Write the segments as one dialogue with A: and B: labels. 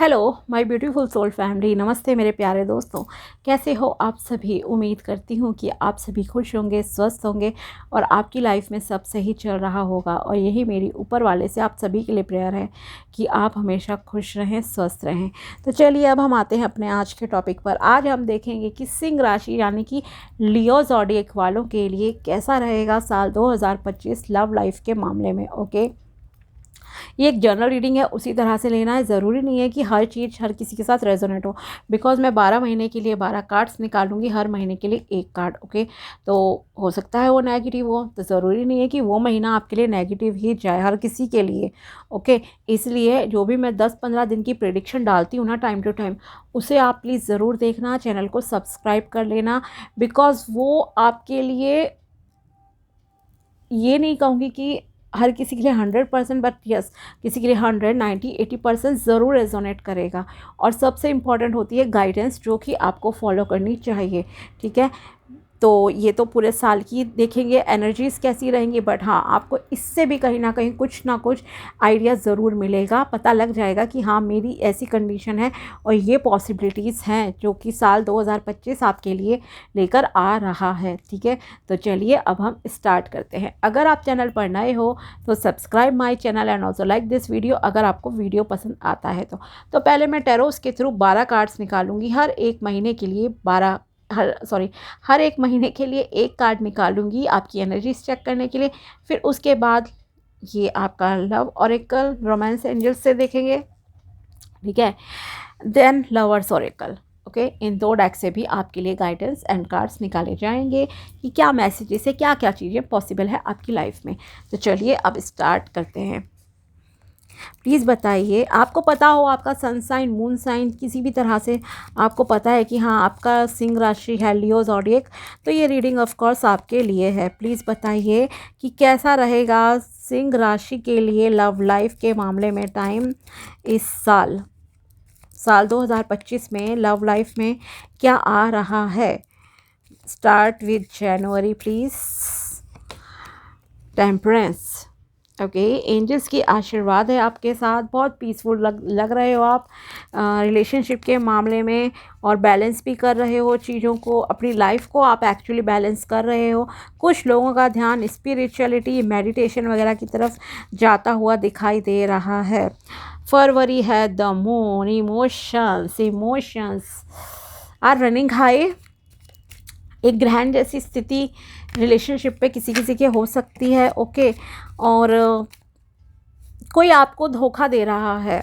A: Hello my beautiful soul family, नमस्ते मेरे प्यारे दोस्तों। कैसे हो आप सभी? उम्मीद करती हूँ कि आप सभी खुश होंगे, स्वस्थ होंगे और आपकी लाइफ में सब सही चल रहा होगा। और यही मेरी ऊपर वाले से आप सभी के लिए प्रेयर है कि आप हमेशा खुश रहें, स्वस्थ रहें। तो चलिए अब हम आते हैं अपने आज के टॉपिक पर। आज हम देखेंगे कि सिंह राशि यानी कि लियो ज़ोडिएक वालों के लिए कैसा रहेगा साल 2025 लव लाइफ के मामले में। ओके, ये एक जनरल रीडिंग है, उसी तरह से लेना है। ज़रूरी नहीं है कि हर चीज़ हर किसी के साथ रेजोनेट हो। बिकॉज मैं 12 महीने के लिए 12 कार्ड्स निकालूंगी, हर महीने के लिए एक कार्ड। ओके, तो हो सकता है वो नेगेटिव हो, तो ज़रूरी नहीं है कि वो महीना आपके लिए नेगेटिव ही जाए हर किसी के लिए। ओके, इसलिए जो भी मैं 10-15 दिन की प्रेडिक्शन डालती हूँ ना टाइम टू टाइम, उसे आप प्लीज़ ज़रूर देखना, चैनल को सब्सक्राइब कर लेना। बिकॉज वो आपके लिए, ये नहीं कहूँगी कि हर किसी के लिए 100%, बट यस किसी के लिए 100, 90, 80% ज़रूर रेजोनेट करेगा। और सबसे इम्पॉर्टेंट होती है गाइडेंस, जो कि आपको फॉलो करनी चाहिए। ठीक है, तो ये तो पूरे साल की देखेंगे एनर्जीज़ कैसी रहेंगी, बट हाँ आपको इससे भी कहीं ना कुछ आइडिया ज़रूर मिलेगा। पता लग जाएगा कि हाँ मेरी ऐसी कंडीशन है और ये पॉसिबिलिटीज़ हैं जो कि साल 2025 आपके लिए लेकर आ रहा है। ठीक है, तो चलिए अब हम स्टार्ट करते हैं। अगर आप चैनल पर नए हो तो subscribe my channel and also like this video अगर आपको वीडियो पसंद आता है तो पहले मैं टैरोस के थ्रू 12 कार्ड्स निकालूंगी। हर एक महीने के लिए हर एक महीने के लिए एक कार्ड निकालूंगी आपकी एनर्जीज चेक करने के लिए। फिर उसके बाद ये आपका लव ऑरेकल, रोमांस एंजल्स से देखेंगे। ठीक है, देन लवर्स ऑरेकल। ओके, इन दो डेक से भी आपके लिए गाइडेंस एंड कार्ड्स निकाले जाएंगे कि क्या मैसेजेस है, क्या क्या चीज़ें पॉसिबल है आपकी लाइफ में। तो चलिए अब स्टार्ट करते हैं। प्लीज़ बताइए, आपको पता हो आपका सन साइन, मून साइन, किसी भी तरह से आपको पता है कि हाँ आपका सिंह राशि है, लियो ज़ोडिएक, तो ये रीडिंग ऑफ कोर्स आपके लिए है। प्लीज़ बताइए कि कैसा रहेगा सिंह राशि के लिए लव लाइफ के मामले में टाइम इस साल 2025 में लव लाइफ में क्या आ रहा है। Start with January please. Temperance. Okay, angels की आशीर्वाद है आपके साथ, बहुत पीसफुल लग रहे हो आप रिलेशनशिप के मामले में, और बैलेंस भी कर रहे हो चीज़ों को, अपनी लाइफ को आप एक्चुअली बैलेंस कर रहे हो। कुछ लोगों का ध्यान स्पिरिचुअलिटी, मेडिटेशन वगैरह की तरफ जाता हुआ दिखाई दे रहा है। फरवरी है the moon, emotions are running high. एक ग्रहण जैसी स्थिति रिलेशनशिप पे किसी किसी के हो सकती है। ओके, और कोई आपको धोखा दे रहा है।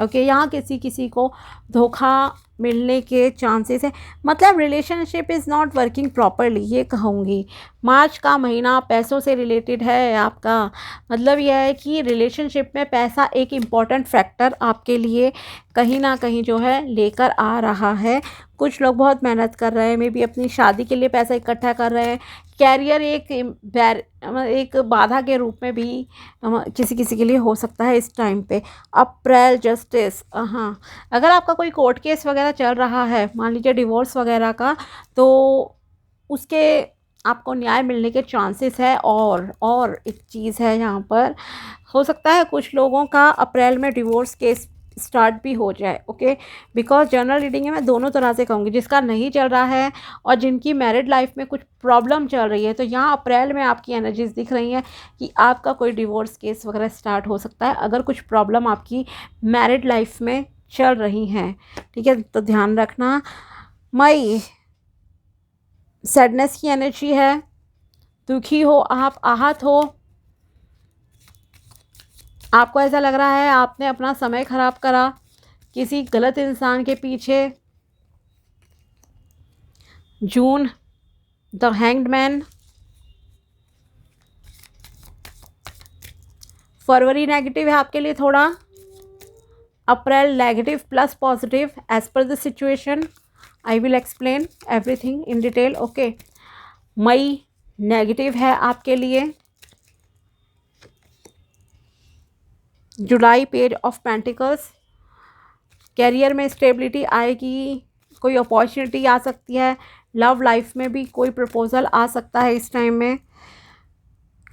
A: ओके, यहाँ किसी किसी को धोखा मिलने के चांसेस है, मतलब relationship is not working properly, ये कहूँगी। मार्च का महीना पैसों से रिलेटेड है आपका, मतलब यह है कि रिलेशनशिप में पैसा एक इम्पॉर्टेंट फैक्टर आपके लिए कहीं ना कहीं जो है लेकर आ रहा है। कुछ लोग बहुत मेहनत कर रहे हैं, मे बी अपनी शादी के लिए पैसा इकट्ठा कर रहे हैं। कैरियर एक बाधा के रूप में भी किसी किसी के लिए हो सकता है इस टाइम पे। अप्रैल जस्टिस, हाँ अगर आपका कोई कोर्ट केस वगैरह चल रहा है, मान लीजिए डिवोर्स वगैरह का, तो उसके आपको न्याय मिलने के चांसेस है। और एक चीज़ है यहाँ पर, हो सकता है कुछ लोगों का अप्रैल में डिवोर्स केस स्टार्ट भी हो जाए। ओके, बिकॉज जनरल रीडिंग है, मैं दोनों तरह से कहूँगी, जिसका नहीं चल रहा है और जिनकी मैरिड लाइफ में कुछ प्रॉब्लम चल रही है, तो यहाँ अप्रैल में आपकी एनर्जीज दिख रही हैं कि आपका कोई डिवोर्स केस वगैरह स्टार्ट हो सकता है अगर कुछ प्रॉब्लम आपकी मैरिड लाइफ में चल रही हैं। ठीक है, तो ध्यान रखना। मई सैडनेस की एनर्जी है, दुखी हो आप, आहत हो, आपको ऐसा लग रहा है आपने अपना समय खराब करा किसी गलत इंसान के पीछे। June the hanged man. फरवरी नेगेटिव है आपके लिए थोड़ा, April negative plus positive as per the situation. I will explain everything in detail. Okay, मई नेगेटिव है आपके लिए। जुलाई पेज ऑफ पेंटिकल्स, कैरियर में स्टेबिलिटी आएगी, कोई अपॉर्चुनिटी आ सकती है, लव लाइफ में भी कोई प्रपोजल आ सकता है इस टाइम में।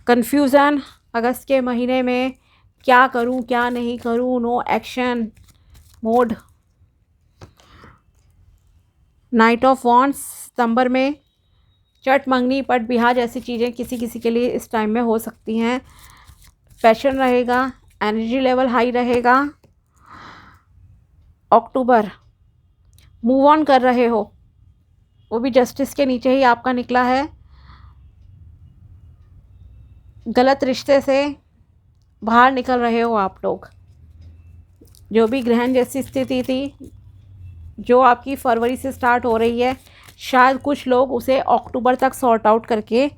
A: कन्फ्यूज़न, अगस्त के महीने में क्या करूं क्या नहीं करूं, no action, mode. Knight of wands सितंबर में, चट मंगनी पट बिहार जैसी चीज़ें किसी किसी के लिए इस टाइम में हो सकती हैं। पैशन रहेगा, एनर्जी लेवल हाई रहेगा। अक्टूबर, मूव ऑन कर रहे हो, वो भी जस्टिस के नीचे ही आपका निकला है। गलत रिश्ते से बाहर निकल रहे हो आप लोग। जो भी ग्रहण जैसी स्थिति थी जो आपकी फरवरी से स्टार्ट हो रही है, शायद कुछ लोग उसे अक्टूबर तक सॉर्ट आउट करके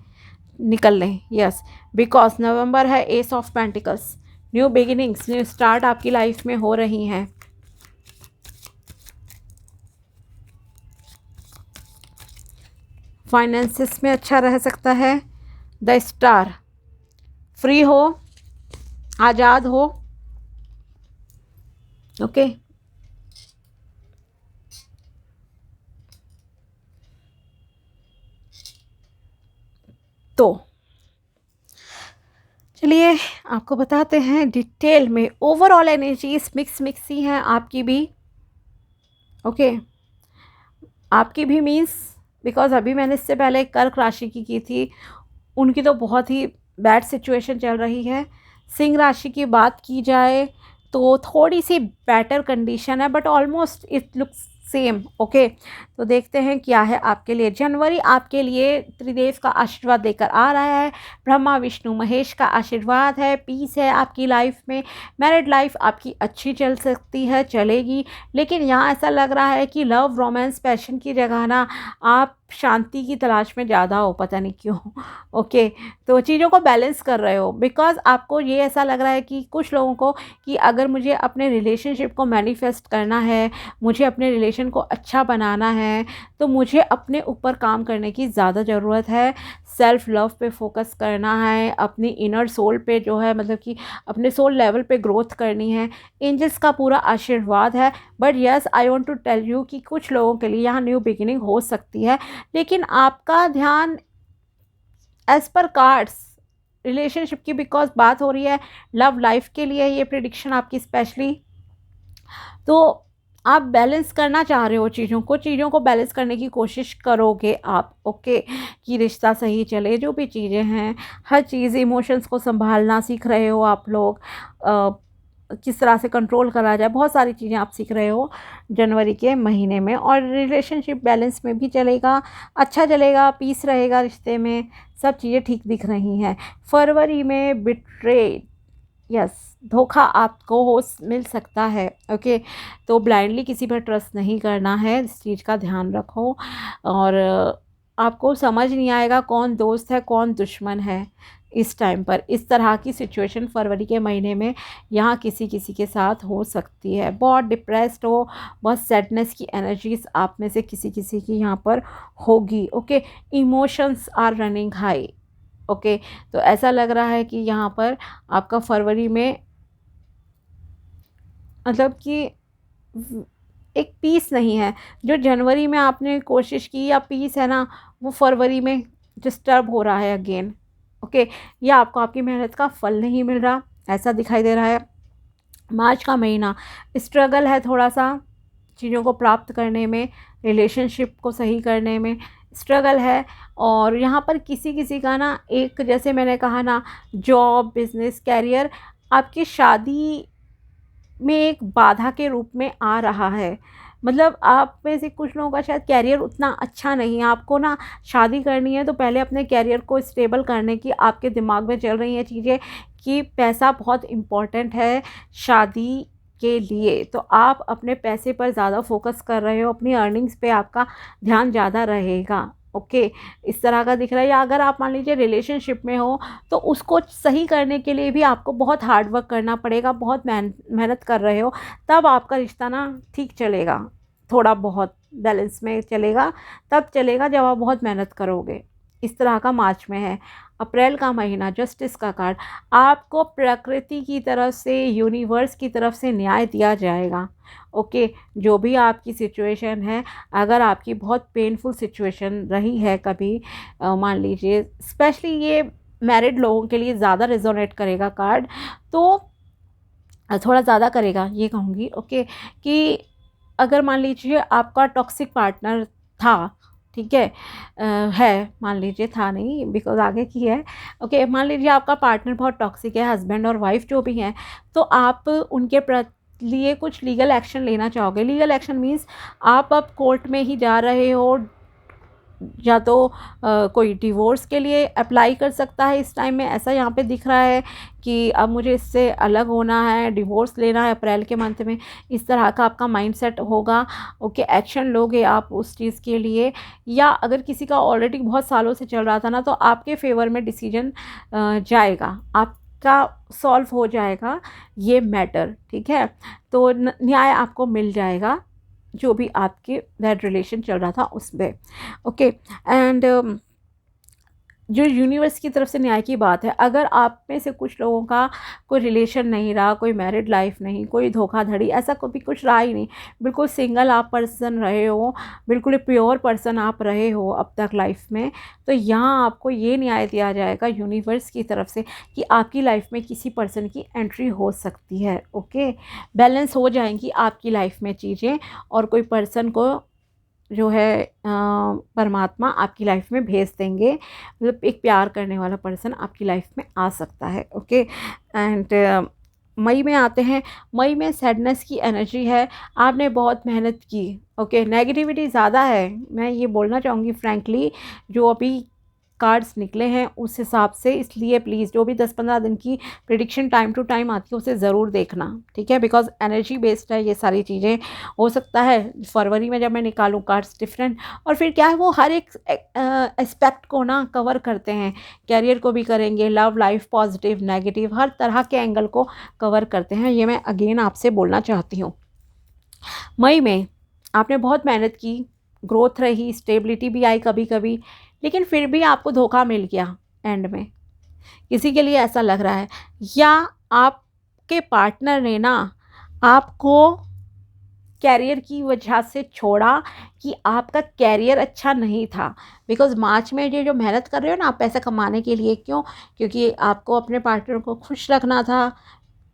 A: निकल लें। यस, बिकॉज नवंबर है S of pentacles. New beginnings, new start आपकी लाइफ में हो रही हैं। फाइनेंसिस में अच्छा रह सकता है। द स्टार, फ्री हो, आज़ाद हो। ओके, तो चलिए आपको बताते हैं डिटेल में। ओवरऑल एनर्जीज मिक्स ही हैं आपकी भी। ओके, आपकी भी मीन्स बिकॉज अभी मैंने इससे पहले कर्क राशि की थी, उनकी तो बहुत ही बैड सिचुएशन चल रही है। सिंह राशि की बात की जाए तो थोड़ी सी बेटर कंडीशन है, but almost it looks same. Okay, तो देखते हैं क्या है आपके लिए। जनवरी आपके लिए त्रिदेव का आशीर्वाद देकर आ रहा है। ब्रह्मा विष्णु महेश का आशीर्वाद है। पीस है आपकी लाइफ में। मैरिड लाइफ आपकी अच्छी चल सकती है, चलेगी। लेकिन यहाँ ऐसा लग रहा है कि लव रोमांस पैशन की जगह ना आप शांति की तलाश में ज़्यादा हो, पता नहीं क्यों। ओके, तो चीज़ों को बैलेंस कर रहे हो। बिकॉज आपको ये ऐसा लग रहा है कि कुछ लोगों को कि अगर मुझे अपने रिलेशनशिप को मैनिफेस्ट करना है, मुझे अपने रिलेशन को अच्छा बनाना है, तो मुझे अपने ऊपर काम करने की ज़्यादा ज़रूरत है। सेल्फ लव पे फोकस करना है, अपनी इनर सोल पे जो है मतलब कि अपने सोल लेवल पे ग्रोथ करनी है। एंजल्स का पूरा आशीर्वाद है। But yes, I want to tell you कि कुछ लोगों के लिए यहाँ न्यू बिगिनिंग हो सकती है, लेकिन आपका ध्यान एज पर कार्ड्स रिलेशनशिप की बिकॉज बात हो रही है। लव लाइफ के लिए ये प्रिडिक्शन आपकी स्पेशली, तो आप बैलेंस करना चाह रहे हो चीज़ों को बैलेंस करने की कोशिश करोगे आप। ओके, कि रिश्ता सही चले, जो भी चीज़ें हैं, हर चीज़ इमोशंस को संभालना सीख रहे हो आप लोग। किस तरह से कंट्रोल करा जाए, बहुत सारी चीज़ें आप सीख रहे हो जनवरी के महीने में। और रिलेशनशिप बैलेंस में भी चलेगा, अच्छा चलेगा, पीस रहेगा रिश्ते में, सब चीज़ें ठीक दिख रही हैं। फरवरी में बिट्रेड, यस, धोखा आपको हो मिल सकता है। ओके, तो ब्लाइंडली किसी पर ट्रस्ट नहीं करना है, इस चीज़ का ध्यान रखो। और आपको समझ नहीं आएगा कौन दोस्त है कौन दुश्मन है इस टाइम पर। इस तरह की सिचुएशन फरवरी के महीने में यहाँ किसी किसी के साथ हो सकती है। बहुत डिप्रेस्ड हो, बहुत सैडनेस की एनर्जीज आप में से किसी किसी की यहाँ पर होगी। Okay, emotions are running high. Okay, तो ऐसा लग रहा है कि यहाँ पर आपका फरवरी में मतलब कि एक पीस नहीं है। जो जनवरी में आपने कोशिश की या पीस है ना, वो फरवरी में डिस्टर्ब हो रहा है अगेन। ओके, या आपको आपकी मेहनत का फल नहीं मिल रहा, ऐसा दिखाई दे रहा है। मार्च का महीना स्ट्रगल है थोड़ा सा चीज़ों को प्राप्त करने में, रिलेशनशिप को सही करने में स्ट्रगल है। और यहाँ पर किसी किसी का ना एक, जैसे मैंने कहा ना, जॉब, बिजनेस, कैरियर आपकी शादी में एक बाधा के रूप में आ रहा है। मतलब आप में से कुछ लोगों का शायद कैरियर उतना अच्छा नहीं है। आपको ना शादी करनी है तो पहले अपने कैरियर को स्टेबल करने की आपके दिमाग में चल रही हैं चीज़ें कि पैसा बहुत इम्पॉर्टेंट है शादी के लिए। तो आप अपने पैसे पर ज़्यादा फोकस कर रहे हो, अपनी अर्निंग्स पे आपका ध्यान ज़्यादा रहेगा। ओके, इस तरह का दिख रहा है। या अगर आप मान लीजिए रिलेशनशिप में हो तो उसको सही करने के लिए भी आपको बहुत हार्ड वर्क करना पड़ेगा, बहुत मेहनत कर रहे हो, तब आपका रिश्ता ना ठीक चलेगा। थोड़ा बहुत बैलेंस में चलेगा, तब चलेगा जब आप बहुत मेहनत करोगे। इस तरह का मार्च में है। अप्रैल का महीना, जस्टिस का कार्ड, आपको प्रकृति की तरफ से, यूनिवर्स की तरफ से न्याय दिया जाएगा। ओके, जो भी आपकी सिचुएशन है, अगर आपकी बहुत पेनफुल सिचुएशन रही है कभी, मान लीजिए स्पेशली ये मैरिड लोगों के लिए ज़्यादा रेजोनेट करेगा कार्ड, तो थोड़ा ज़्यादा करेगा ये कहूँगी। ओके, कि अगर मान लीजिए आपका टॉक्सिक पार्टनर था, ठीक है, मान लीजिए था नहीं, बिकॉज आगे की है। ओके, मान लीजिए आपका पार्टनर बहुत टॉक्सिक है, हस्बैंड और वाइफ जो भी हैं, तो आप उनके लिए कुछ लीगल एक्शन लेना चाहोगे। लीगल एक्शन मीन्स आप अब कोर्ट में ही जा रहे हो, या तो कोई डिवोर्स के लिए अप्लाई कर सकता है इस टाइम में, ऐसा यहाँ पे दिख रहा है कि अब मुझे इससे अलग होना है, डिवोर्स लेना है अप्रैल के मंथ में, इस तरह का आपका माइंडसेट होगा। ओके, एक्शन लोगे आप उस चीज़ के लिए। या अगर किसी का ऑलरेडी बहुत सालों से चल रहा था ना, तो आपके फेवर में डिसीजन जाएगा, आपका सॉल्व हो जाएगा ये मैटर, ठीक है। तो न्याय आपको मिल जाएगा जो भी आपके बैड रिलेशन चल रहा था उसमें। ओके, एंड जो यूनिवर्स की तरफ से न्याय की बात है, अगर आप में से कुछ लोगों का कोई रिलेशन नहीं रहा, कोई मैरिड लाइफ नहीं, कोई धोखाधड़ी, ऐसा कभी कुछ रहा ही नहीं, बिल्कुल सिंगल आप पर्सन रहे हो, बिल्कुल प्योर पर्सन आप रहे हो अब तक लाइफ में, तो यहाँ आपको ये न्याय दिया जाएगा यूनिवर्स की तरफ से कि आपकी लाइफ में किसी पर्सन की एंट्री हो सकती है। ओके, बैलेंस हो जाएंगी आपकी लाइफ में चीज़ें, और कोई पर्सन को जो है परमात्मा आपकी लाइफ में भेज देंगे, मतलब एक प्यार करने वाला पर्सन आपकी लाइफ में आ सकता है। ओके, एंड मई में आते हैं। मई में सैडनेस की एनर्जी है, आपने बहुत मेहनत की। ओके, नेगेटिविटी ज़्यादा है, मैं ये बोलना चाहूँगी फ्रैंकली, जो अभी कार्ड्स निकले हैं उस हिसाब से, इसलिए प्लीज़ जो भी 10-15 दिन की प्रिडिक्शन टाइम टू टाइम आती है उसे ज़रूर देखना, ठीक है, बिकॉज एनर्जी बेस्ड है ये सारी चीज़ें। हो सकता है फरवरी में जब मैं निकालूँ कार्ड्स डिफरेंट, और फिर क्या है वो हर एक एस्पेक्ट को ना कवर करते हैं, कैरियर को भी करेंगे, लव लाइफ, पॉजिटिव नेगेटिव, हर तरह के एंगल को कवर करते हैं, ये मैं अगेन आपसे बोलना चाहती हूँ। मई में आपने बहुत मेहनत की, ग्रोथ रही, स्टेबिलिटी भी आई कभी कभी, लेकिन फिर भी आपको धोखा मिल गया एंड में, किसी के लिए ऐसा लग रहा है, या आपके पार्टनर ने ना आपको कैरियर की वजह से छोड़ा, कि आपका कैरियर अच्छा नहीं था। बिकॉज मार्च में ये जो मेहनत कर रहे हो ना आप पैसा कमाने के लिए, क्यों? क्योंकि आपको अपने पार्टनर को खुश रखना था,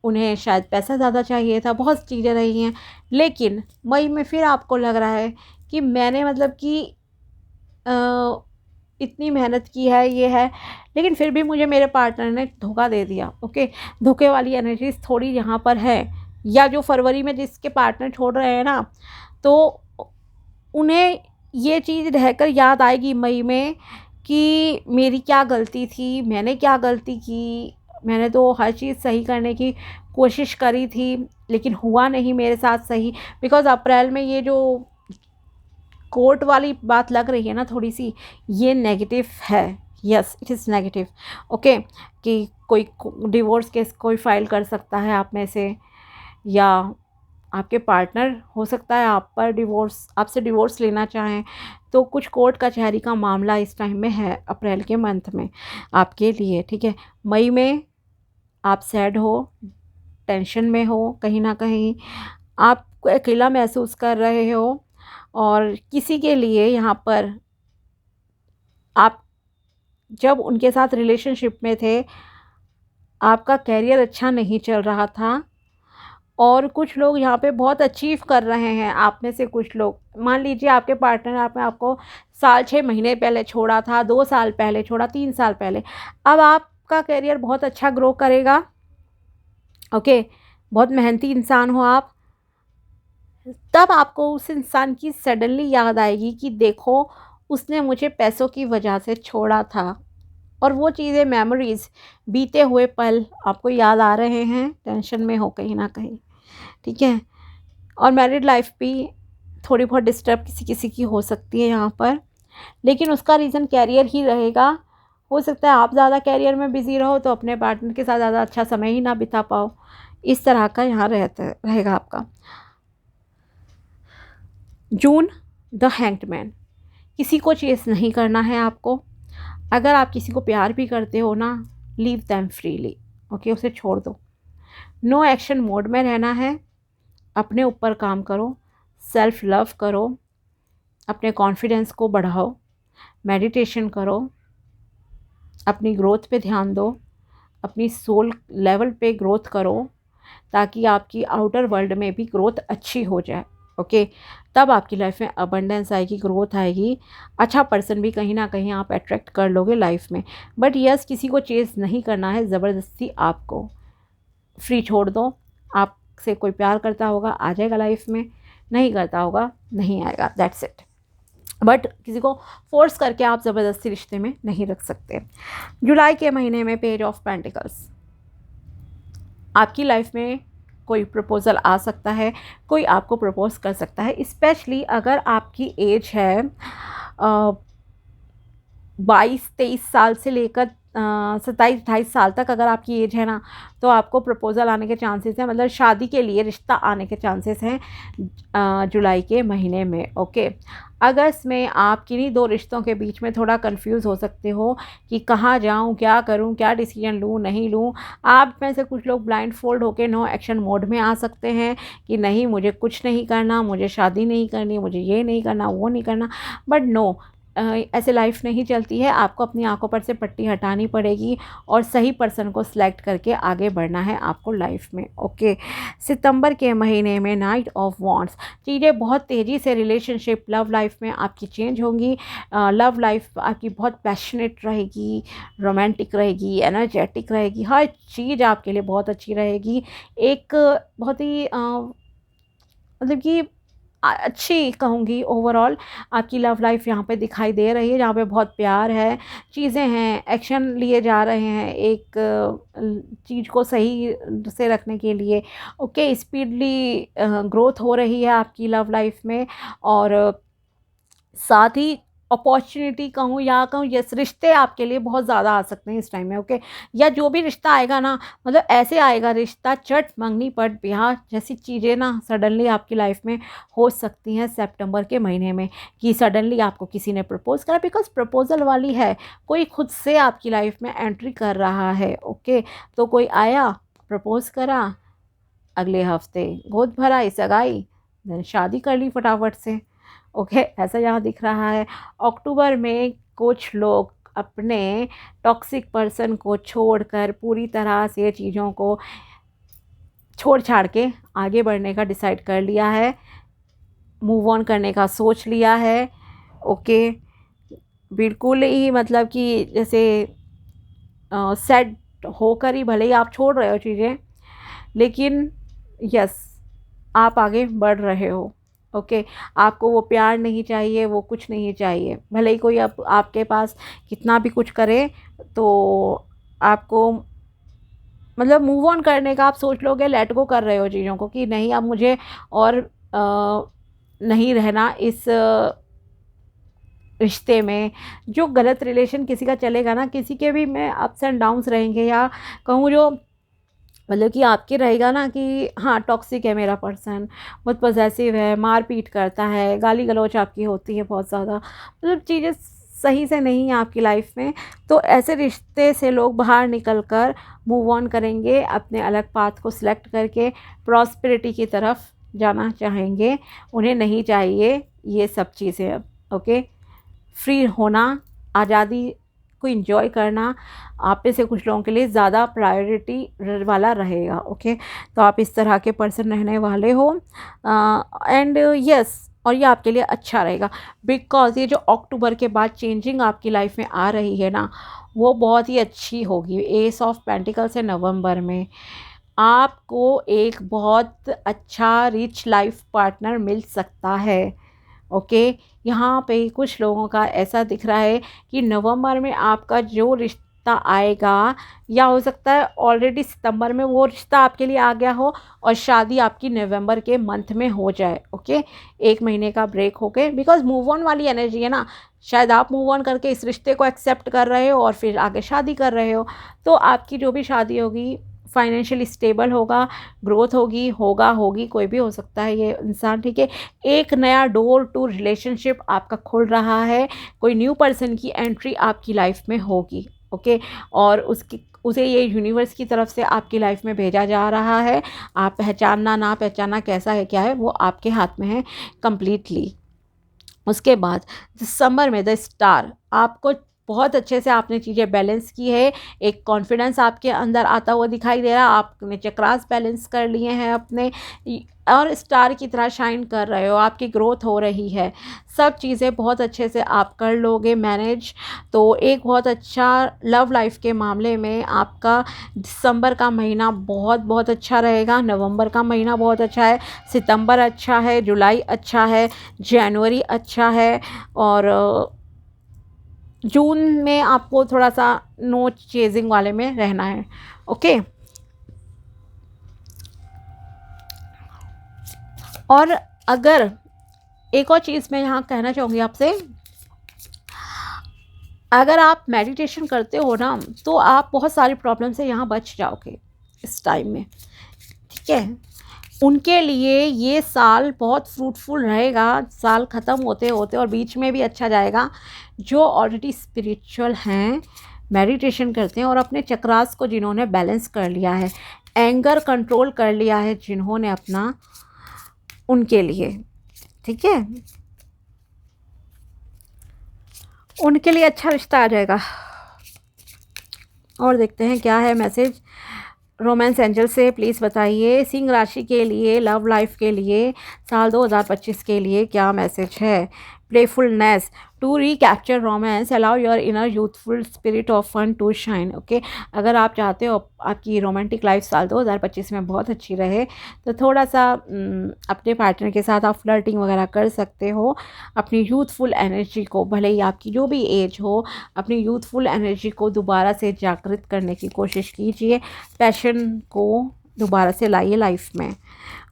A: उन्हें शायद पैसा ज़्यादा चाहिए था, बहुत चीज़ें रही हैं, लेकिन मई में फिर आपको लग रहा है कि मैंने मतलब कि इतनी मेहनत की है, ये है, लेकिन फिर भी मुझे मेरे पार्टनर ने धोखा दे दिया। ओके, धोखे वाली एनर्जीज थोड़ी यहाँ पर है। या जो फरवरी में जिसके पार्टनर छोड़ रहे हैं ना, तो उन्हें ये चीज़ रहकर याद आएगी मई में कि मेरी क्या गलती थी, मैंने क्या गलती की, मैंने तो हर चीज़ सही करने की कोशिश करी थी, लेकिन हुआ नहीं मेरे साथ सही। बिकॉज अप्रैल में ये जो कोर्ट वाली बात लग रही है ना थोड़ी सी, ये नेगेटिव है, yes it is negative. Okay, कि कोई डिवोर्स केस कोई फाइल कर सकता है आप में से, या आपके पार्टनर हो सकता है आपसे डिवोर्स लेना चाहें, तो कुछ कोर्ट कचहरी का मामला इस टाइम में है अप्रैल के मंथ में आपके लिए, ठीक है। मई में आप सैड हो, टेंशन में हो, कहीं ना कहीं आप अकेला महसूस कर रहे हो, और किसी के लिए यहाँ पर आप जब उनके साथ रिलेशनशिप में थे, आपका कैरियर अच्छा नहीं चल रहा था, और कुछ लोग यहाँ पे बहुत अचीव कर रहे हैं। आप में से कुछ लोग, मान लीजिए आपके पार्टनर आपको साल 6 महीने पहले छोड़ा था, 2 साल पहले छोड़ा, 3 साल पहले, अब आपका कैरियर बहुत अच्छा ग्रो करेगा। ओके, बहुत मेहनती इंसान हो आप, तब आपको उस इंसान की सडनली याद आएगी कि देखो उसने मुझे पैसों की वजह से छोड़ा था, और वो चीज़ें, मेमोरीज, बीते हुए पल आपको याद आ रहे हैं, टेंशन में हो कहीं ना कहीं, ठीक है। और मैरिड लाइफ भी थोड़ी बहुत डिस्टर्ब किसी किसी की हो सकती है यहाँ पर, लेकिन उसका रीज़न कैरियर ही रहेगा। हो सकता है आप ज़्यादा कैरियर में बिज़ी रहो तो अपने पार्टनर के साथ ज़्यादा अच्छा समय ही ना बिता पाओ, इस तरह का यहाँ रहेगा आपका। जून, द हैंग्ड मैन, किसी को चेस नहीं करना है आपको। अगर आप किसी को प्यार भी करते हो ना, लीव दैम फ्रीली। ओके, उसे छोड़ दो। नो एक्शन मोड में रहना है, अपने ऊपर काम करो, सेल्फ लव करो, अपने कॉन्फिडेंस को बढ़ाओ, मेडिटेशन करो, अपनी ग्रोथ पे ध्यान दो, अपनी सोल लेवल पे ग्रोथ करो, ताकि आपकी आउटर वर्ल्ड में भी ग्रोथ अच्छी हो जाए। ओके, तब आपकी लाइफ में अबंडेंस आएगी, ग्रोथ आएगी, अच्छा पर्सन भी कहीं ना कहीं आप अट्रैक्ट कर लोगे लाइफ में। बट यस, किसी को चेज़ नहीं करना है ज़बरदस्ती, आपको फ्री छोड़ दो। आपसे कोई प्यार करता होगा आ जाएगा लाइफ में, नहीं करता होगा नहीं आएगा, दैट्स इट। बट किसी को फोर्स करके आप ज़बरदस्ती रिश्ते में नहीं रख सकते। जुलाई के महीने में पेज ऑफ पेंटिकल्स, आपकी लाइफ में कोई प्रपोज़ल आ सकता है, कोई आपको प्रपोज कर सकता है। स्पेशली अगर आपकी एज है 22-23 साल से लेकर 27-28 साल तक अगर आपकी एज है ना, तो आपको प्रपोज़ल आने के चांसेस हैं, मतलब शादी के लिए रिश्ता आने के चांसेस हैं जुलाई के महीने में। ओके, अगस्त में आप किन्हीं दो रिश्तों के बीच में थोड़ा कंफ्यूज हो सकते हो कि कहाँ जाऊँ, क्या करूँ, क्या डिसीजन लूँ, नहीं लूँ। आप में से कुछ लोग ब्लाइंड फोल्ड होकर नो एक्शन मोड में आ सकते हैं कि नहीं, मुझे कुछ नहीं करना, मुझे शादी नहीं करनी, मुझे ये नहीं करना, वो नहीं करना। बट नो, ऐसे लाइफ नहीं चलती है। आपको अपनी आंखों पर से पट्टी हटानी पड़ेगी और सही पर्सन को सिलेक्ट करके आगे बढ़ना है आपको लाइफ में। ओके, सितंबर के महीने में नाइट ऑफ वॉन्ड्स, चीज़ें बहुत तेज़ी से रिलेशनशिप लव लाइफ में आपकी चेंज होंगी। लव लाइफ आपकी बहुत पैशनेट रहेगी, रोमांटिक रहेगी, एनर्जेटिक रहेगी, हर चीज़ आपके लिए बहुत अच्छी रहेगी। एक बहुत ही मतलब कि अच्छी कहूँगी ओवरऑल आपकी लव लाइफ यहाँ पे दिखाई दे रही है, जहाँ पे बहुत प्यार है, चीज़ें हैं, एक्शन लिए जा रहे हैं एक चीज़ को सही से रखने के लिए। ओके, स्पीडली ग्रोथ हो रही है आपकी लव लाइफ में। और साथ ही अपॉर्चुनिटी कहूँ या कहूँ, यस, रिश्ते आपके लिए बहुत ज़्यादा आ सकते हैं इस टाइम में। ओके, या जो भी रिश्ता आएगा ना, मतलब ऐसे आएगा रिश्ता, चट मंगनी पट ब्याह जैसी चीज़ें ना सडनली आपकी लाइफ में हो सकती हैं सितंबर के महीने में, कि सडनली आपको किसी ने प्रपोज करा, बिकॉज प्रपोजल वाली है, कोई खुद से आपकी लाइफ में एंट्री कर रहा है। ओके, तो कोई आया, प्रपोज करा, अगले हफ्ते गोद भराई, सगाई, देन शादी कर ली फटाफट से। ओके, ऐसा यहाँ दिख रहा है। अक्टूबर में कुछ लोग अपने टॉक्सिक पर्सन को छोड़कर पूरी तरह से चीज़ों को छोड़ छाड़ के आगे बढ़ने का डिसाइड कर लिया है, मूव ऑन करने का सोच लिया है। ओके, बिल्कुल ही मतलब कि जैसे सेट होकर ही भले ही आप छोड़ रहे हो चीज़ें, लेकिन यस, आप आगे बढ़ रहे हो। ओके, आपको वो प्यार नहीं चाहिए, वो कुछ नहीं चाहिए, भले ही कोई आपके पास कितना भी कुछ करे, तो आपको मतलब मूव ऑन करने का आप सोच लोगे, लेट गो कर रहे हो चीज़ों को कि नहीं, अब मुझे और नहीं रहना इस रिश्ते में। जो गलत रिलेशन किसी का चलेगा ना, किसी के भी में अप्स एंड डाउन्स रहेंगे, या कहूँ जो मतलब कि आपके रहेगा ना कि हाँ टॉक्सिक है मेरा पर्सन, बहुत पॉसेसिव है, मार पीट करता है, गाली गलौज आपकी होती है बहुत ज़्यादा, मतलब चीज़ें सही से नहीं है आपकी लाइफ में, तो ऐसे रिश्ते से लोग बाहर निकल कर मूव ऑन करेंगे, अपने अलग पाथ को सिलेक्ट करके प्रॉस्पेरिटी की तरफ जाना चाहेंगे। उन्हें नहीं चाहिए ये सब चीज़ें अब। ओके, फ्री होना, आज़ादी को एंजॉय करना आप में से कुछ लोगों के लिए ज़्यादा प्रायोरिटी वाला रहेगा। ओके, तो आप इस तरह के पर्सन रहने वाले हो, एंड यस, और ये आपके लिए अच्छा रहेगा, बिकॉज ये जो अक्टूबर के बाद चेंजिंग आपकी लाइफ में आ रही है ना, वो बहुत ही अच्छी होगी। एस ऑफ पेंटिकल्स है नवंबर में, आपको एक बहुत अच्छा रिच लाइफ पार्टनर मिल सकता है। ओके, यहाँ पे कुछ लोगों का ऐसा दिख रहा है कि नवंबर में आपका जो रिश्ता आएगा, या हो सकता है ऑलरेडी सितंबर में वो रिश्ता आपके लिए आ गया हो और शादी आपकी नवंबर के मंथ में हो जाए। ओके, 1 महीने का ब्रेक हो के, बिकॉज मूव ऑन वाली एनर्जी है ना, शायद आप मूव ऑन करके इस रिश्ते को एक्सेप्ट कर रहे हो और फिर आगे शादी कर रहे हो, तो आपकी जो भी शादी होगी फाइनेंशियली स्टेबल होगा, ग्रोथ होगी, होगी, कोई भी हो सकता है ये इंसान। ठीक है, एक नया डोर टू रिलेशनशिप आपका खुल रहा है, कोई न्यू पर्सन की एंट्री आपकी लाइफ में होगी। ओके, और उसे ये यूनिवर्स की तरफ से आपकी लाइफ में भेजा जा रहा है। आप पहचानना ना पहचानना, कैसा है क्या है, वो आपके हाथ में है कम्प्लीटली। उसके बाद दिसंबर में द स्टार आपको बहुत अच्छे से आपने चीज़ें बैलेंस की है, एक कॉन्फिडेंस आपके अंदर आता हुआ दिखाई दे रहा है, आपने चक्रास बैलेंस कर लिए हैं अपने और स्टार की तरह शाइन कर रहे हो, आपकी ग्रोथ हो रही है, सब चीज़ें बहुत अच्छे से आप कर लोगे मैनेज। तो एक बहुत अच्छा लव लाइफ के मामले में आपका दिसंबर का महीना बहुत बहुत अच्छा रहेगा, नवंबर का महीना बहुत अच्छा है, सितंबर अच्छा है, जुलाई अच्छा है, जनवरी अच्छा है, और जून में आपको थोड़ा सा नो चेजिंग वाले में रहना है। ओके। और अगर एक और चीज़ मैं यहाँ कहना चाहूँगी आपसे, अगर आप मेडिटेशन करते हो ना तो आप बहुत सारी प्रॉब्लम से यहाँ बच जाओगे इस टाइम में, ठीक है। उनके लिए ये साल बहुत फ्रूटफुल रहेगा, साल ख़त्म होते होते और बीच में भी अच्छा जाएगा। जो ऑलरेडी स्पिरिचुअल हैं, मेडिटेशन करते हैं और अपने चक्रास को जिन्होंने बैलेंस कर लिया है, एंगर कंट्रोल कर लिया है जिन्होंने अपना, उनके लिए, ठीक है, उनके लिए अच्छा रिश्ता आ जाएगा। और देखते हैं क्या है मैसेज रोमांस एंजल से, प्लीज़ बताइए सिंह राशि के लिए लव लाइफ के लिए साल 2025 के लिए क्या मैसेज है। Playfulness to recapture romance, allow your inner youthful spirit of fun to shine. Okay, अगर आप चाहते हो आपकी रोमांटिक लाइफ साल 2025 में बहुत अच्छी रहे तो थोड़ा सा अपने पार्टनर के साथ आप फ्लर्टिंग वगैरह कर सकते हो। अपनी यूथफुल एनर्जी को, भले ही आपकी जो भी एज हो, अपनी यूथफुल एनर्जी को दोबारा से जागृत करने की कोशिश कीजिए, पैशन को दोबारा से लाइए लाइफ में।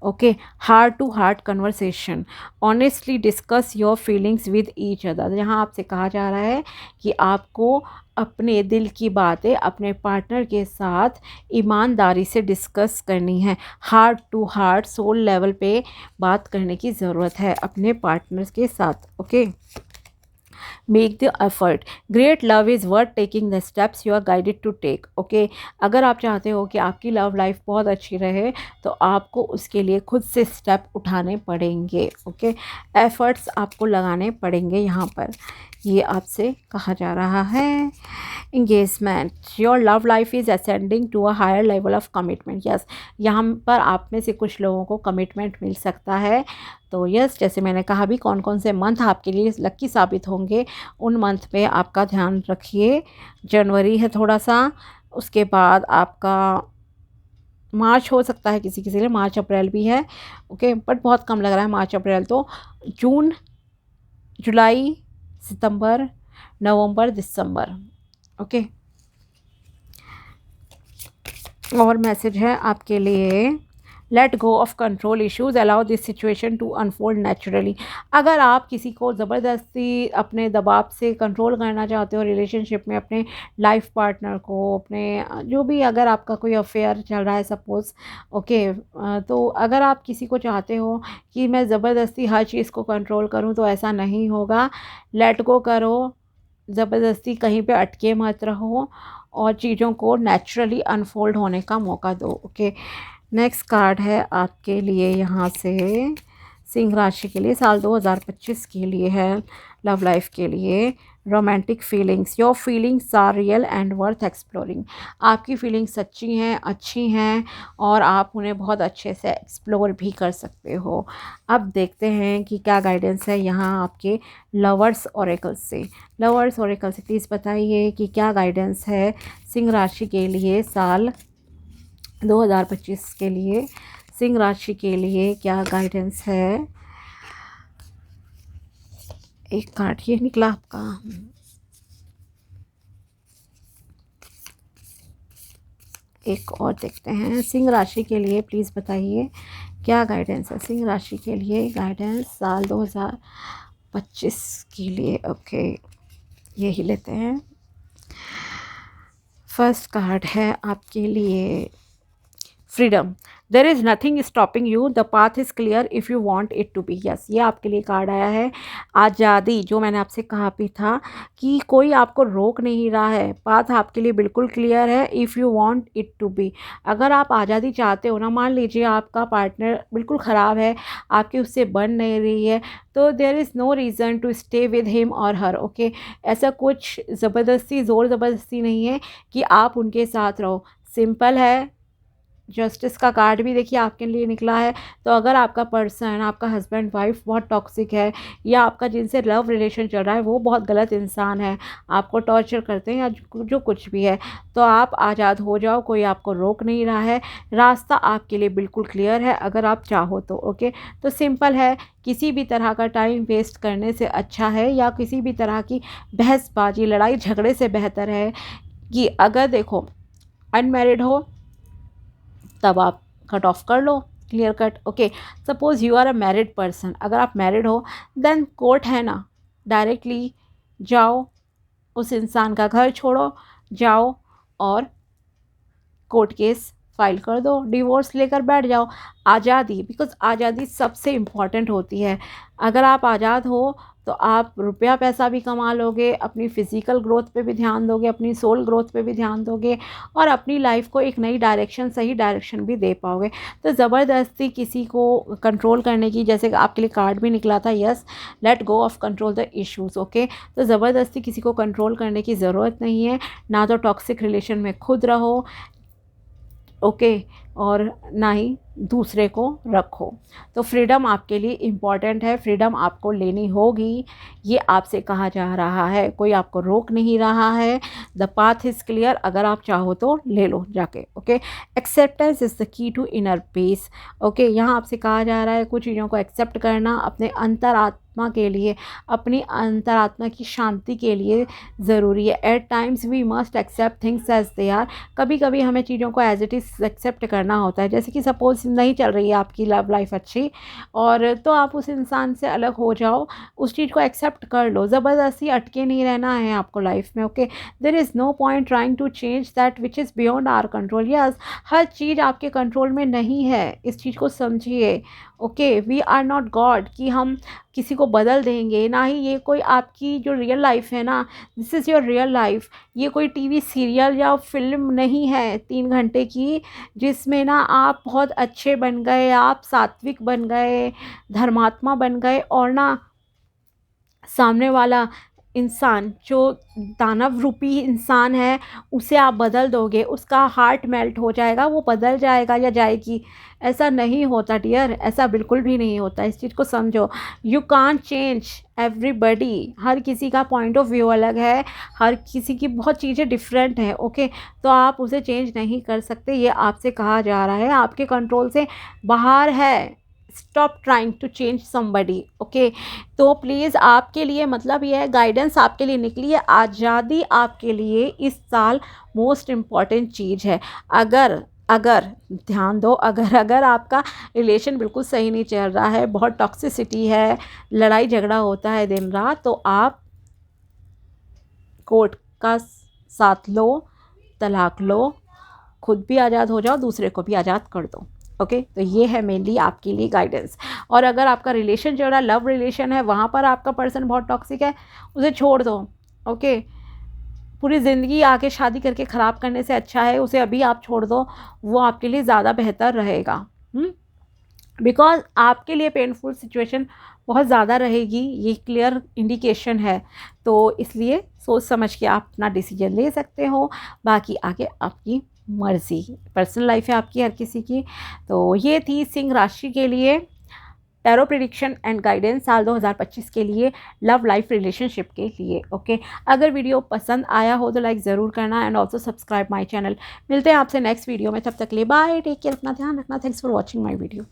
A: Okay, heart to heart conversation, honestly discuss your feelings with each other. यहाँ आपसे कहा जा रहा है कि आपको अपने दिल की बातें अपने पार्टनर के साथ ईमानदारी से डिस्कस करनी है। Heart to heart, soul level पे बात करने की ज़रूरत है अपने पार्टनर के साथ। Okay, make the effort, great love is worth taking the steps you are guided to take. Okay, अगर आप चाहते हो कि आपकी लव लाइफ बहुत अच्छी रहे तो आपको उसके लिए खुद से स्टेप उठाने पड़ेंगे। ओके, एफर्ट्स आपको लगाने पड़ेंगे यहाँ पर, ये आपसे कहा जा रहा है। Engagement, your love life is ascending to a higher level of commitment. Yes, यहाँ पर आप में से कुछ लोगों को कमिटमेंट मिल सकता है। तो यस, जैसे मैंने कहा भी कौन कौन से मंथ आपके लिए लक्की साबित होंगे, उन मंथ पे आपका ध्यान रखिए। जनवरी है थोड़ा सा, उसके बाद आपका मार्च हो सकता है, किसी किसी के लिए मार्च अप्रैल भी है। ओके, बट बहुत कम लग रहा है मार्च अप्रैल। तो जून, जुलाई, सितंबर, नवंबर, दिसंबर। ओके, और मैसेज है आपके लिए, let go of control issues, allow this situation to unfold naturally. अगर आप किसी को ज़बरदस्ती अपने दबाव से कंट्रोल करना चाहते हो रिलेशनशिप में, अपने लाइफ पार्टनर को, अपने जो भी, अगर आपका कोई अफेयर चल रहा है सपोज़, ओके, तो अगर आप किसी को चाहते हो कि मैं ज़बरदस्ती हर चीज़ को कंट्रोल करूं तो ऐसा नहीं होगा। लेट गो करो, ज़बरदस्ती कहीं पे अटके मत रहो और चीज़ों को नेचुरली अनफोल्ड होने का मौका दो। ओके, नेक्स्ट कार्ड है आपके लिए यहाँ से सिंह राशि के लिए साल 2025 के लिए है, लव लाइफ के लिए। Romantic feelings, your feelings are real and worth exploring. आपकी फीलिंग्स सच्ची हैं, अच्छी हैं और आप उन्हें बहुत अच्छे से एक्सप्लोर भी कर सकते हो। अब देखते हैं कि क्या गाइडेंस है यहाँ आपके लवर्स ओरेकल से। लवर्स ओरेकल से प्लीज़ बताइए कि क्या गाइडेंस है सिंह राशि के लिए साल 2025 के लिए। सिंह राशि के लिए क्या गाइडेंस है। एक कार्ड ये निकला आपका, एक और देखते हैं सिंह राशि के लिए, प्लीज़ बताइए क्या गाइडेंस है सिंह राशि के लिए। गाइडेंस साल 2025 के लिए। ओके, यही लेते हैं। फर्स्ट कार्ड है आपके लिए freedom, there is nothing stopping you, the path is clear if you want it to be. Yes, ये आपके लिए कार्ड आया है। आज़ादी, जो मैंने आपसे कहा भी था कि कोई आपको रोक नहीं रहा है, पाथ आपके लिए बिल्कुल क्लियर है if you want it to be. अगर आप आज़ादी चाहते हो ना, मान लीजिए आपका पार्टनर बिल्कुल ख़राब है, आपकी उससे बन नहीं रही है, तो there is no reason to stay with him और हर। ओके, ऐसा कुछ ज़बरदस्ती, ज़ोर ज़बरदस्ती नहीं है कि आप उनके साथ रहो। सिंपल है। जस्टिस का कार्ड भी देखिए आपके लिए निकला है। तो अगर आपका पर्सन, आपका हस्बैंड वाइफ बहुत टॉक्सिक है, या आपका जिनसे लव रिलेशन चल रहा है वो बहुत गलत इंसान है, आपको टॉर्चर करते हैं या जो कुछ भी है, तो आप आज़ाद हो जाओ, कोई आपको रोक नहीं रहा है। रास्ता आपके लिए बिल्कुल क्लियर है अगर आप चाहो तो। ओके, तो सिंपल है। किसी भी तरह का टाइम वेस्ट करने से अच्छा है, या किसी भी तरह की बहसबाजी, लड़ाई झगड़े से बेहतर है कि अगर देखो अनमैरिड हो तब आप कट ऑफ कर लो, clear cut. Okay, suppose you are a married person, अगर आप मैरिड हो देन कोर्ट है ना, डायरेक्टली जाओ, उस इंसान का घर छोड़ो, जाओ और कोर्ट केस फाइल कर दो, डिवोर्स लेकर बैठ जाओ। आज़ादी, बिकॉज़ आज़ादी सबसे इम्पॉर्टेंट होती है। अगर आप आज़ाद हो तो आप रुपया पैसा भी कमा लोगे, अपनी फ़िज़िकल ग्रोथ पे भी ध्यान दोगे, अपनी सोल ग्रोथ पे भी ध्यान दोगे, और अपनी लाइफ को एक नई डायरेक्शन, सही डायरेक्शन भी दे पाओगे। तो ज़बरदस्ती किसी को कंट्रोल करने की, जैसे आपके लिए कार्ड भी निकला था, yes, late go of control the issues. Okay, तो ज़बरदस्ती किसी को कंट्रोल करने की ज़रूरत नहीं है, ना तो टॉक्सिक रिलेशन में खुद रहो, ओके, और ना ही दूसरे को रखो। तो फ्रीडम आपके लिए इम्पॉर्टेंट है, फ्रीडम आपको लेनी होगी, ये आपसे कहा जा रहा है। कोई आपको रोक नहीं रहा है, द पाथ इज़ क्लियर, अगर आप चाहो तो ले लो जाके। Okay, acceptance is the key to inner peace. Okay, यहाँ आपसे कहा जा रहा है कुछ चीज़ों को एक्सेप्ट करना अपने अंतरात्मा के लिए, अपनी अंतरात्मा की शांति के लिए ज़रूरी है। At times we must accept things as they are, कभी कभी हमें चीज़ों को एज इट इज़ एक्सेप्ट करना होता है। जैसे कि सपोज़ नहीं चल रही है आपकी लव लाइफ अच्छी, और तो आप उस इंसान से अलग हो जाओ, उस चीज़ को एक्सेप्ट कर लो, ज़बरदस्ती अटके नहीं रहना है आपको लाइफ में। Okay, there is no point trying to change that which is beyond our control. Yes, हर चीज़ आपके कंट्रोल में नहीं है, इस चीज़ को समझिए। Okay, we are not god कि हम किसी को बदल देंगे, ना ही ये कोई आपकी जो रियल लाइफ है ना, this is your real life. ये कोई टीवी सीरियल या फिल्म नहीं है 3 घंटे की, जिसमें ना आप बहुत अच्छे बन गए, आप सात्विक बन गए, धर्मात्मा बन गए, और ना सामने वाला इंसान जो दानव रूपी इंसान है उसे आप बदल दोगे, उसका हार्ट मेल्ट हो जाएगा, वो बदल जाएगा या जाएगी। ऐसा नहीं होता डियर, ऐसा बिल्कुल भी नहीं होता, इस चीज़ को समझो। यू कांट चेंज एवरीबडी, हर किसी का पॉइंट ऑफ व्यू अलग है, हर किसी की बहुत चीज़ें डिफरेंट हैं। ओके, तो आप उसे चेंज नहीं कर सकते, ये आपसे कहा जा रहा है, आपके कंट्रोल से बाहर है। Stop trying to change somebody. Okay, तो प्लीज़ आपके लिए मतलब ये है, गाइडेंस आपके लिए निकली है, आज़ादी आपके लिए इस साल मोस्ट इम्पॉर्टेंट चीज़ है। अगर अगर ध्यान दो, अगर आपका रिलेशन बिल्कुल सही नहीं चल रहा है, बहुत टॉक्सिसिटी है, लड़ाई झगड़ा होता है दिन रात, तो आप कोर्ट का साथ लो, तलाक लो, खुद भी आज़ाद हो जाओ, दूसरे को भी आज़ाद कर दो। ओके, तो ये है मेनली आपके लिए गाइडेंस। और अगर आपका रिलेशन जो रहा लव रिलेशन है, वहाँ पर आपका पर्सन बहुत टॉक्सिक है, उसे छोड़ दो। ओके, पूरी ज़िंदगी आके शादी करके ख़राब करने से अच्छा है उसे अभी आप छोड़ दो, वो आपके लिए ज़्यादा बेहतर रहेगा। बिकॉज़ आपके लिए पेनफुल सिचुएशन बहुत ज़्यादा रहेगी, ये क्लियर इंडिकेशन है। तो इसलिए सोच समझ के आप अपना डिसीजन ले सकते हो, बाकी आगे आपकी मर्ज़ी, पर्सनल लाइफ है आपकी हर किसी की। तो ये थी सिंह राशि के लिए टैरो प्रेडिक्शन एंड गाइडेंस साल 2025 के लिए, लव लाइफ रिलेशनशिप के लिए। ओके, अगर वीडियो पसंद आया हो तो लाइक ज़रूर करना, and also subscribe my channel. मिलते हैं आपसे नेक्स्ट वीडियो में, तब तक के लिए बाय, टेक केयर, अपना ध्यान रखना। Thanks for watching my video.